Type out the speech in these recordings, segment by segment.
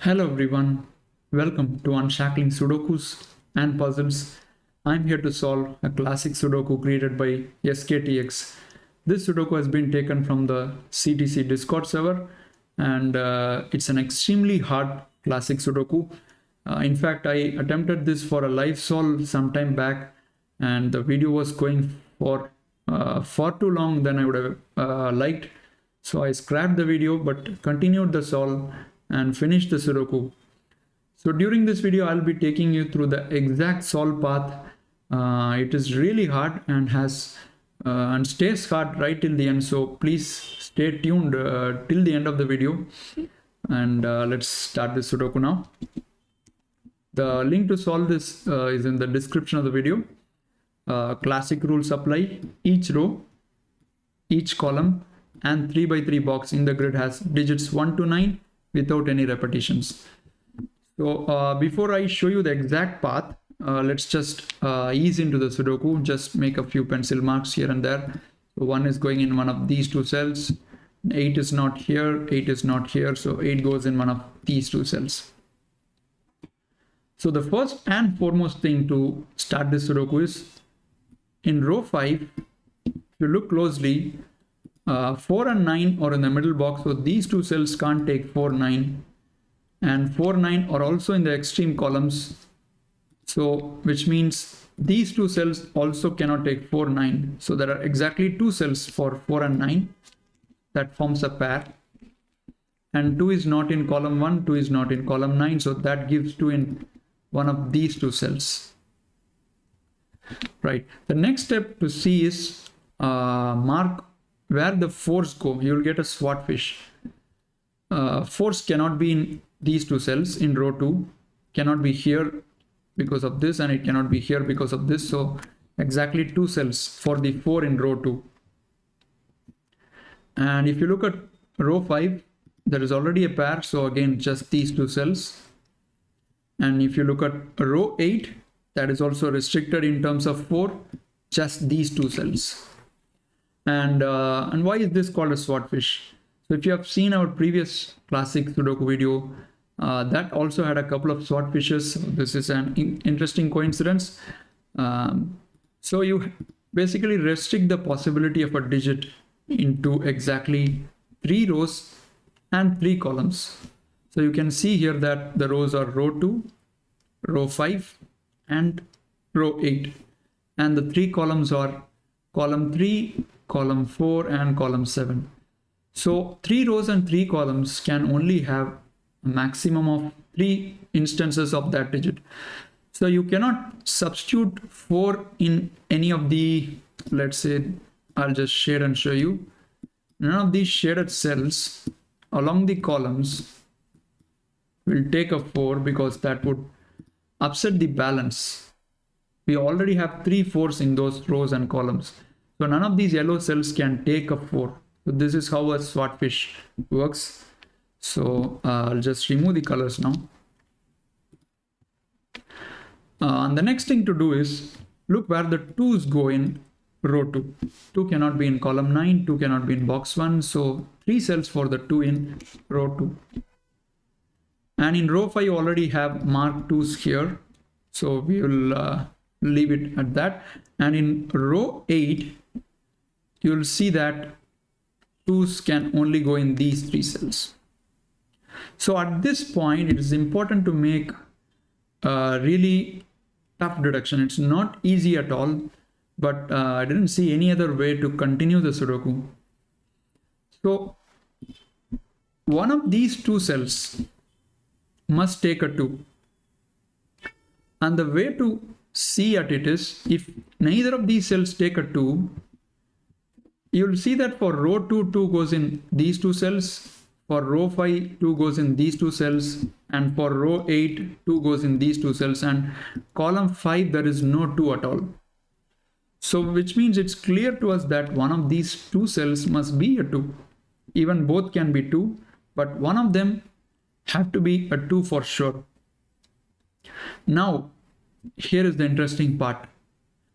Hello everyone, welcome to Unshackling Sudokus and Puzzles. I'm here to solve a classic Sudoku created by Sktx. This Sudoku has been taken from the CTC Discord server and it's an extremely hard classic Sudoku. In fact, I attempted this for a live solve sometime back and the video was going for far too long than I would have liked. So I scrapped the video but continued the solve and finish the Sudoku. So during this video, I'll be taking you through the exact solve path. It is really hard and stays hard right till the end. So please stay tuned till the end of the video. And let's start this Sudoku now. The link to solve this is in the description of the video. Classic rules apply. Each row, each column, and 3x3 box in the grid has digits 1 to 9. Without any repetitions. So before I show you the exact path, let's just ease into the Sudoku. Just make a few pencil marks here and there. So 1 is going in one of these two cells. 8 is not here. 8 is not here. So 8 goes in one of these two cells. So the first and foremost thing to start this Sudoku is in row 5. If you look closely, 4 and 9 are in the middle box, so these two cells can't take 4, 9, and 4, 9 are also in the extreme columns, so which means these two cells also cannot take 4, 9. So there are exactly two cells for 4 and 9 that forms a pair, and 2 is not in column 1, 2 is not in column 9, so that gives 2 in one of these two cells. Right. The next step to see is mark where the 4s go. You will get a swordfish. 4s cannot be in these two cells in row 2, cannot be here because of this, and it cannot be here because of this. So exactly two cells for the 4 in row 2. And if you look at row 5, there is already a pair, so again just these two cells. And if you look at row 8, that is also restricted in terms of 4, just these two cells. And why is this called a swordfish? So if you have seen our previous classic Sudoku video, that also had a couple of swordfishes. This is an interesting coincidence. So you basically restrict the possibility of a digit into exactly 3 rows and 3 columns. So you can see here that the rows are row 2, row 5, and row 8. And the 3 columns are column 3, column 4, and column 7. So 3 rows and 3 columns can only have a maximum of 3 instances of that digit. So you cannot substitute 4 in any of the, let's say, I'll just shade and show you. None of these shaded cells along the columns will take a 4 because that would upset the balance. We already have 3 4s in those rows and columns. So none of these yellow cells can take a 4. So this is how a swordfish works. So I'll just remove the colors now. And the next thing to do is look where the 2's go in row 2. 2 cannot be in column 9, 2 cannot be in box 1. So 3 cells for the 2 in row 2. And in row 5 you already have marked 2's here. So we will leave it at that. And in row 8, you will see that 2's can only go in these 3 cells. So at this point, it is important to make a really tough deduction. It's not easy at all, but I didn't see any other way to continue the Sudoku. So one of these 2 cells must take a 2. And the way to see at it is, if neither of these cells take a 2, you will see that for row 2, 2 goes in these 2 cells, for row 5, 2 goes in these 2 cells, and for row 8, 2 goes in these 2 cells, and column 5, there is no 2 at all. So which means it's clear to us that one of these 2 cells must be a 2. Even both can be 2, but one of them have to be a 2 for sure. Now, here is the interesting part.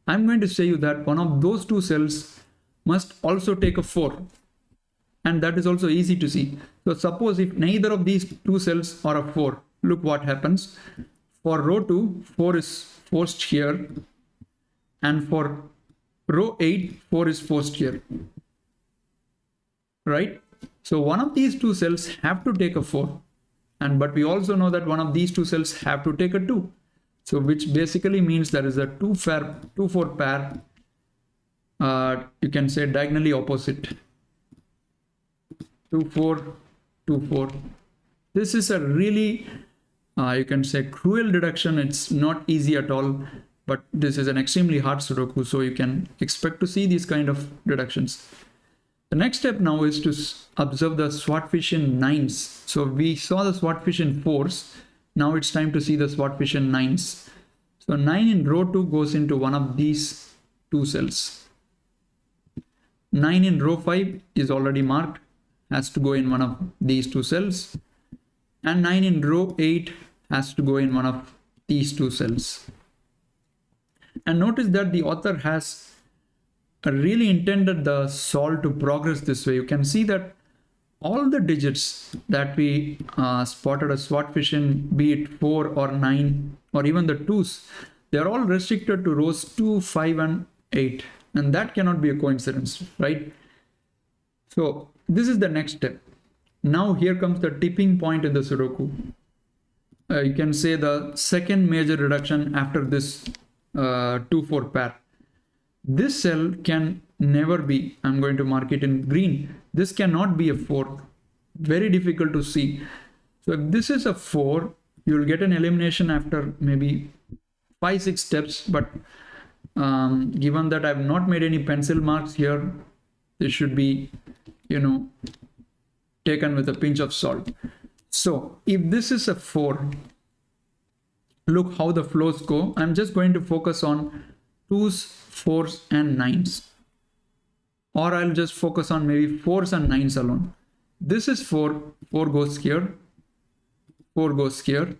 I'm going to say you that one of those 2 cells must also take a 4. and that is also easy to see. So suppose if neither of these two cells are a 4, look what happens. For row 2, 4 is forced here, and for row 8, 4 is forced here, right? So one of these two cells have to take a 4, but we also know that one of these two cells have to take a 2. So which basically means there is a 2-4 pair, you can say diagonally opposite. 2-4, 2-4. This is a really, you can say cruel deduction. It's not easy at all, but this is an extremely hard Sudoku, so you can expect to see these kind of deductions. The next step now is to observe the swordfish in 9s. So we saw the swordfish in 4s. Now it's time to see the swordfish in 9s. So 9 in row 2 goes into one of these two cells. 9 in row 5 is already marked, has to go in one of these two cells. And 9 in row 8 has to go in one of these two cells. And notice that the author has really intended the solve to progress this way. You can see that all the digits that we spotted a swordfish in, be it 4 or 9 or even the 2s, they're all restricted to rows 2, 5 and 8. And that cannot be a coincidence, right? So this is the next step. Now here comes the tipping point in the Sudoku. You can say the second major reduction after this 2-4 pair. This cell can never be, I'm going to mark it in green, this cannot be a 4. Very difficult to see. So if this is a 4, you will get an elimination after maybe 5-6 steps, but given that I've not made any pencil marks here, this should be, taken with a pinch of salt. So if this is a 4, look how the flows go. I'm just going to focus on 2s, 4s and 9s, or I'll just focus on maybe 4s and 9s alone. This is 4, 4 goes here, 4 goes here,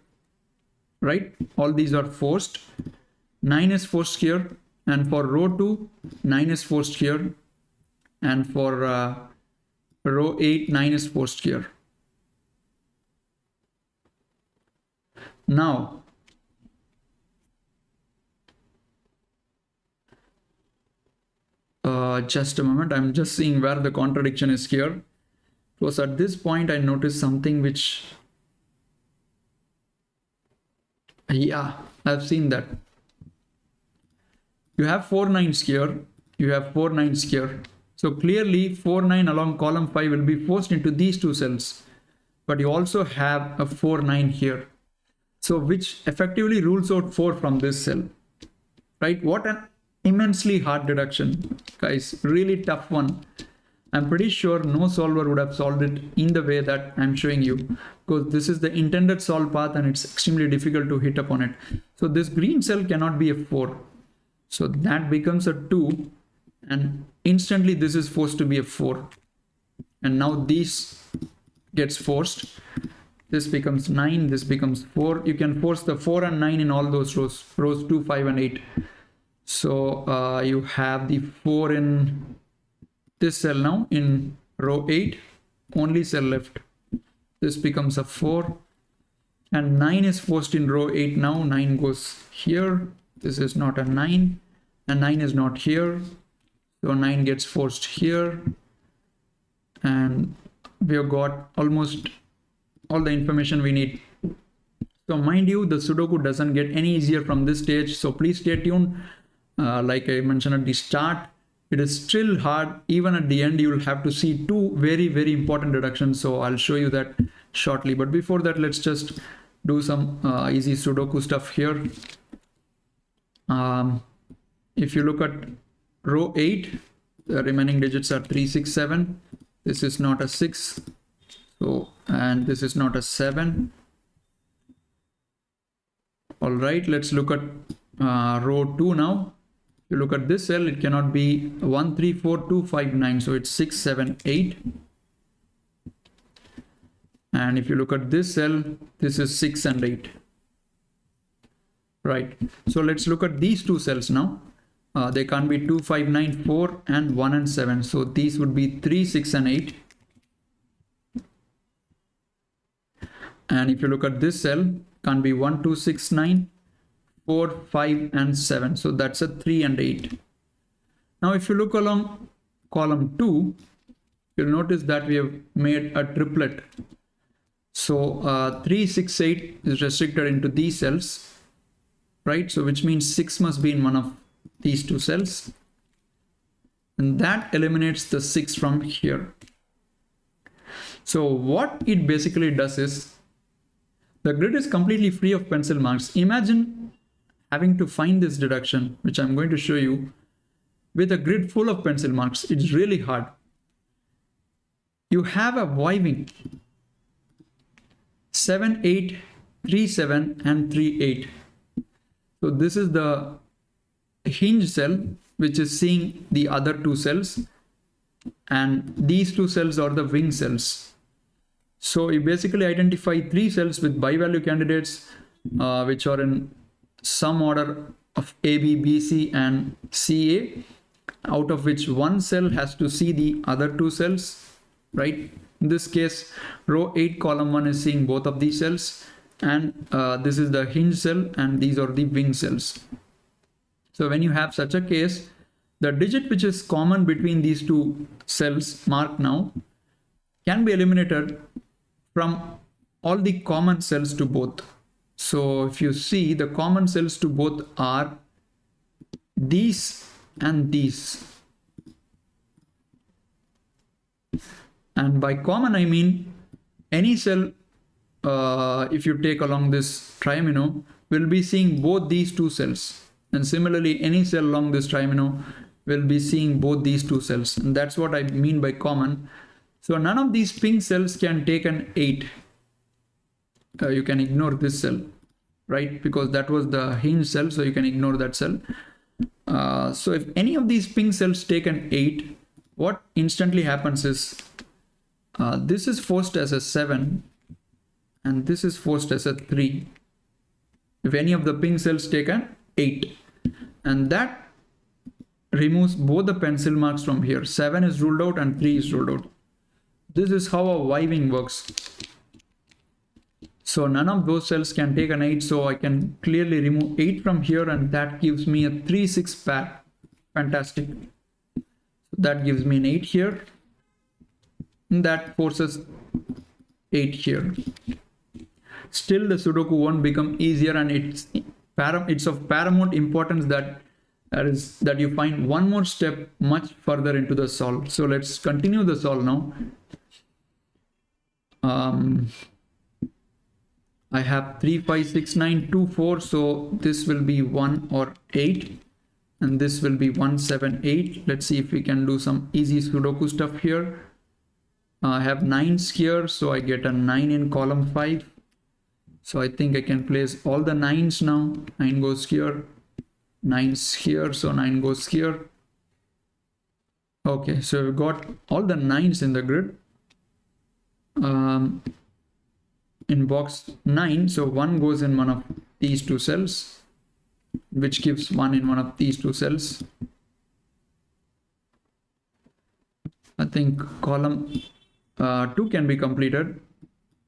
right? All these are forced. 9 is forced here, and for row 2, 9 is forced here, and for row 8, 9 is forced here. Now, just a moment, I'm just seeing where the contradiction is here. Because at this point I noticed something which, yeah, I've seen that. You have 4 9s here, you have 4 9s here. So clearly 4 9 along column 5 will be forced into these two cells. But you also have a 4 9 here. So which effectively rules out 4 from this cell, right? What an immensely hard deduction, guys, really tough one. I'm pretty sure no solver would have solved it in the way that I'm showing you, because this is the intended solve path and it's extremely difficult to hit upon it. So this green cell cannot be a 4. So that becomes a 2, and instantly this is forced to be a 4. And now this gets forced. This becomes 9, this becomes 4. You can force the 4 and 9 in all those rows, rows 2, 5 and 8. So you have the 4 in this cell now in row 8, only cell left. This becomes a 4, and 9 is forced in row 8 now. 9 goes here. This is not a 9, and 9 is not here. So 9 gets forced here, and we have got almost all the information we need. So mind you, the Sudoku doesn't get any easier from this stage, so please stay tuned. Like I mentioned at the start, it is still hard. Even at the end, you will have to see two very, very important deductions. So I'll show you that shortly. But before that, let's just do some easy Sudoku stuff here. If you look at row 8, the remaining digits are 3, 6, 7. This is not a 6. So, and this is not a 7. All right, let's look at row 2 now. If you look at this cell, it cannot be 1, 3, 4, 2, 5, 9. So it's 6, 7, 8. And if you look at this cell, this is 6 and 8. Right. So let's look at these two cells now. They can't be 2, 5, 9, 4 and 1 and 7. So these would be 3, 6 and 8. And if you look at this cell, can't be 1, 2, 6, 9, 4, 5, and 7. So that's a 3 and 8. Now, if you look along column 2, you'll notice that we have made a triplet. So 3, 6, 8 is restricted into these cells, right? So which means 6 must be in one of these two cells. And that eliminates the 6 from here. So what it basically does is, the grid is completely free of pencil marks. Imagine having to find this deduction, which I'm going to show you, with a grid full of pencil marks. It's really hard. You have a wiving 7, 8, 3, 7, and 3, 8. So this is the hinge cell, which is seeing the other two cells, and these two cells are the wing cells. So you basically identify 3 cells with bi-value candidates, which are in some order of A, B, B, C, and C, A, out of which one cell has to see the other two cells, right? In this case, row 8, column 1 is seeing both of these cells, and this is the hinge cell, and these are the wing cells. So when you have such a case, the digit which is common between these two cells marked now can be eliminated from all the common cells to both. So if you see, the common cells to both are these and these. And by common, I mean any cell, if you take along this trimino, will be seeing both these two cells. And similarly, any cell along this trimino will be seeing both these two cells. And that's what I mean by common. So none of these pink cells can take an 8. You can ignore this cell, right? Because that was the hinge cell, so you can ignore that cell. So if any of these pink cells take an 8, what instantly happens is, this is forced as a 7, and this is forced as a 3. If any of the pink cells take an 8, and that removes both the pencil marks from here. 7 is ruled out and 3 is ruled out. This is how a wiving works. So none of those cells can take an 8, so I can clearly remove 8 from here, and that gives me a 3, 6 pair. Fantastic. So that gives me an 8 here, and that forces 8 here. Still, the Sudoku won't become easier, and it's of paramount importance that you find one more step much further into the solve. So let's continue the solve now. I have 3, 5, 6, 9, 2, 4. So this will be 1 or 8, and this will be 1, 7, 8. Let's see if we can do some easy Sudoku stuff here. I have 9s here, so I get a 9 in column 5. So I think I can place all the 9s now. 9 goes here, 9's here, so 9 goes here. Okay, so we've got all the 9s in the grid. In box 9, so 1 goes in one of these two cells, which gives 1 in one of these two cells. I think column 2 can be completed.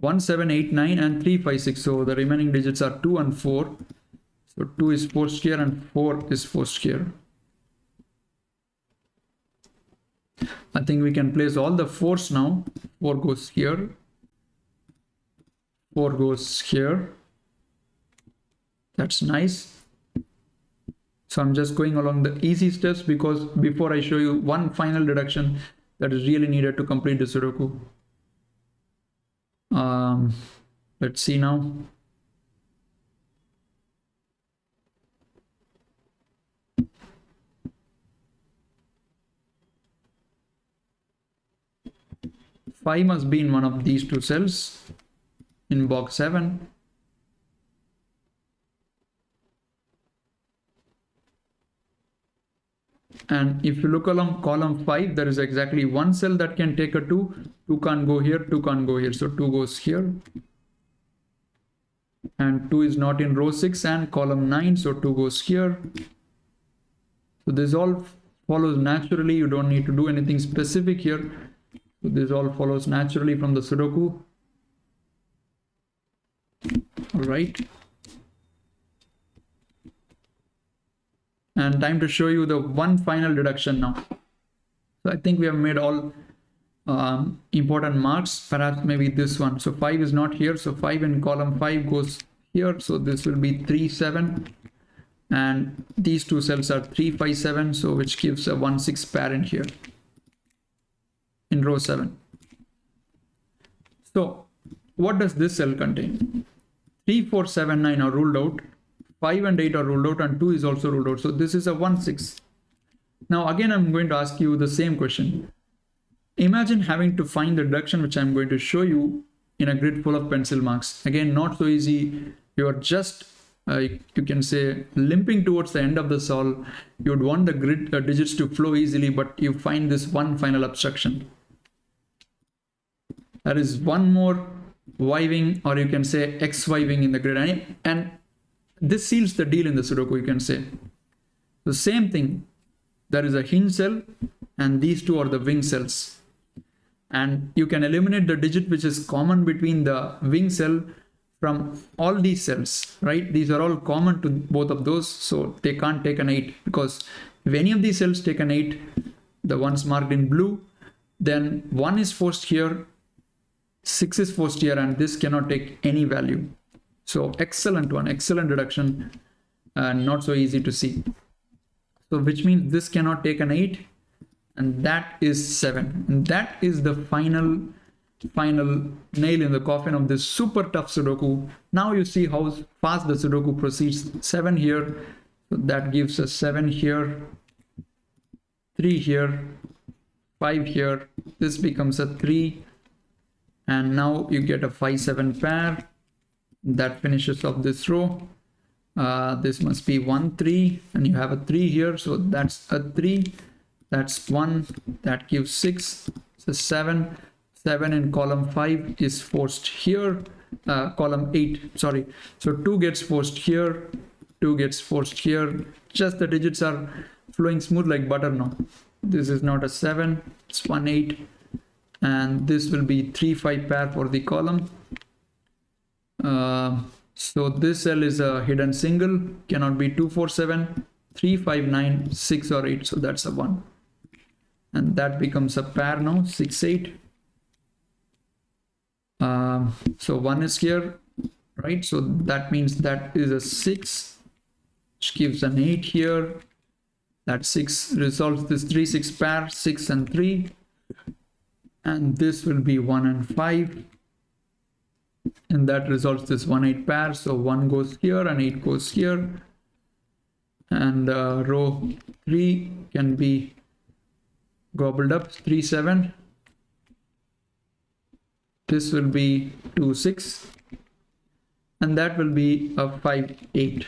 1, 7, 8, 9, and 3, 5, 6. So the remaining digits are 2 and 4. So 2 is forced here and 4 is forced here. I think we can place all the 4s now. 4 goes here. 4 goes here. That's nice. So I'm just going along the easy steps, because before I show you one final deduction that is really needed to complete the Sudoku. Let's see now. Phi must be in one of these two cells in box 7. And if you look along column 5, there is exactly one cell that can take a 2. 2 can't go here, 2 can't go here. So 2 goes here. And 2 is not in row 6 and column 9, so 2 goes here. So this all follows naturally. You don't need to do anything specific here. So this all follows naturally from the Sudoku. All right. And time to show you the one final deduction now. So I think we have made all important marks, perhaps maybe this one. So 5 is not here. So 5 in column 5 goes here. So this will be 3, 7. And these two cells are 3, 5, 7. So which gives a 1, 6 pair in here in row 7. So what does this cell contain? 3, 4, 7, 9 are ruled out. 5 and 8 are ruled out, and 2 is also ruled out. So this is a 1, 6. Now again, I'm going to ask you the same question. Imagine having to find the deduction which I'm going to show you in a grid full of pencil marks. Again, not so easy. You are just, you can say, limping towards the end of the solve. You would want the grid digits to flow easily, but you find this one final obstruction. There is one more Y-wing, or you can say X-Y-wing in the grid. And this seals the deal in the Sudoku, you can say. The same thing. There is a hinge cell, and these two are the wing cells. And you can eliminate the digit which is common between the wing cell from all these cells, right? These are all common to both of those, so they can't take an 8, because if any of these cells take an 8, the ones marked in blue, then 1 is forced here, 6 is forced here, and this cannot take any value. So excellent one, excellent deduction, and not so easy to see. So which means this cannot take an 8, and that is 7. And that is the final nail in the coffin of this super tough Sudoku. Now you see how fast the Sudoku proceeds. 7 here, so that gives us 7 here, 3 here, 5 here. This becomes a 3, and now you get a 5, 7 pair. That finishes off this row. This must be 1, 3, and you have a 3 here, so that's a 3. That's 1, that gives 6. So 7 in column 5 is forced here, column 8, sorry. So 2 gets forced here, 2 gets forced here. Just the digits are flowing smooth like butter now. This is not a 7, it's 1, 8, and this will be 3, 5 pair for the column. So this cell is a hidden single, cannot be 2, 4, 7, 3, 5, 9, 6 or 8, so that's a 1. And that becomes a pair now, 6, 8. So 1 is here, right? So that means that is a 6, which gives an 8 here. That 6 resolves this 3, 6 pair, 6 and 3. And this will be 1 and 5. And that resolves this 1, 8 pair. So 1 goes here and 8 goes here. And row 3 can be gobbled up, 3, 7. This will be 2, 6. And that will be a 5, 8.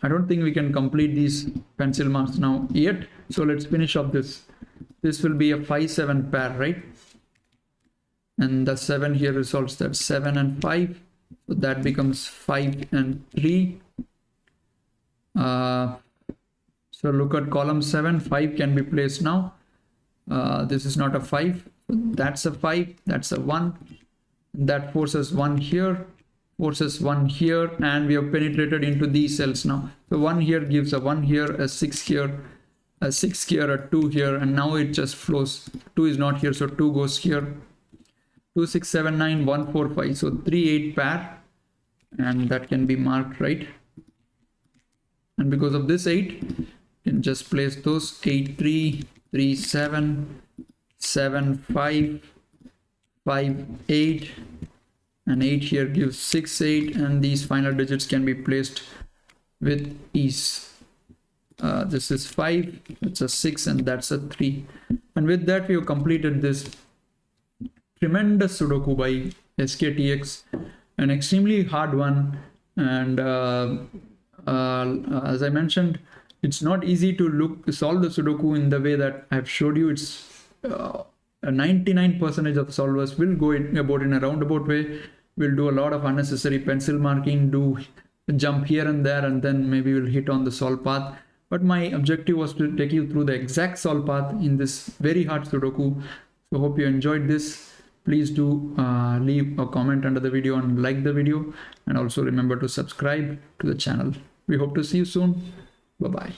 I don't think we can complete these pencil marks now yet. So let's finish up this. This will be a 5, 7 pair, right? And the 7 here resolves that 7 and 5. So that becomes 5 and 3. So look at column 7. 5 can be placed now. This is not a 5. That's a 5. That's a 1. That forces 1 here. Forces 1 here. And we have penetrated into these cells now. So 1 here gives a 1 here, a 6 here, a 6 here, a 2 here. And now it just flows. 2 is not here, so 2 goes here. 2, 6, 7, 9, 1, 4, 5. So 3, 8 pair. And that can be marked, right? And because of this 8, you can just place those 8, 3, 3, 7, 7, 5, 5, 8. And 8 here gives 6, 8. And these final digits can be placed with ease. This is 5, that's a 6, and that's a 3. And with that, we have completed this tremendous Sudoku by Sktx, an extremely hard one. And as I mentioned, it's not easy to solve the Sudoku in the way that I've showed you. It's 99% of solvers will go about in a roundabout way. We'll do a lot of unnecessary pencil marking, do jump here and there, and then maybe we'll hit on the solve path. But my objective was to take you through the exact solve path in this very hard Sudoku. So hope you enjoyed this. Please do leave a comment under the video and like the video, and also remember to subscribe to the channel. We hope to see you soon. Bye bye.